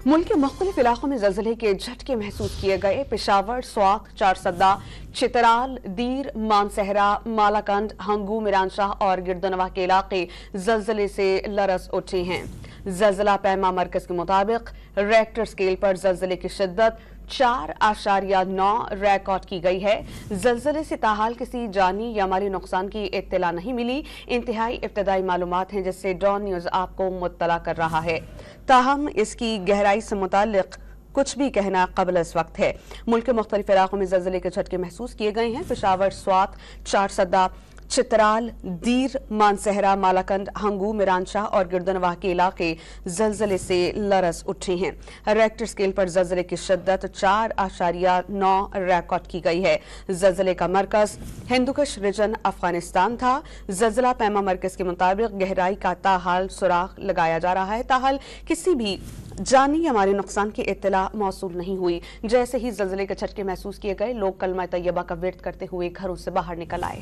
मुल्क के मुख्तलिफ इलाकों में ज़लज़ले के झटके महसूस किए गए। पेशावर, स्वात, चारसद्दा, चितराल, दीर, मानसहरा, मालाकंड, हंगू, मिरानशाह और गिरदनवा के इलाके ज़लज़ले से लरज़ उठे हैं। ज़लज़ला पैमा मरकज़ के मुताबिक रेक्टर स्केल पर ज़लज़ले की शिद्दत 4.9 रिकॉर्ड की गई है। ज़लज़ले से ताहाल किसी जानी या माली नुकसान की इत्तला नहीं मिली। इंतहाई इब्तदाई मालूमात हैं जिससे डॉन न्यूज़ आपको मुत्तला कर रहा है। ताहम इसकी गहराई से मुतालिक कुछ भी कहना क़ब्ल इस वक्त है। मुल्क के मुख्तलिफ इलाकों में ज़लज़ले के झटके महसूस किए गए हैं। पेशावर, स्वात, चारसद्दा, चितराल, दीर, मानसहरा, मालाकंड, हंगू, मिरानशाह और गिरदनवाह के इलाके ज़लज़ले से लरज़ उठे हैं। रेक्टर स्केल पर ज़लज़ले की शिद्दत 4.9 रिकॉर्ड की गई है। ज़लज़ले का मरकज़ हिंदुकुश रीजन अफगानिस्तान था। ज़लज़ला पैमा मरकज़ के मुताबिक गहराई का ताहाल सुराग लगाया जा रहा है। ताहाल किसी भी जानी या माली नुकसान की इत्तला मौसूल नहीं हुई। जैसे ही ज़लज़ले के झटके महसूस किए गए, लोग कलमा तैयबा का विर्द करते हुए घरों से बाहर निकल आए।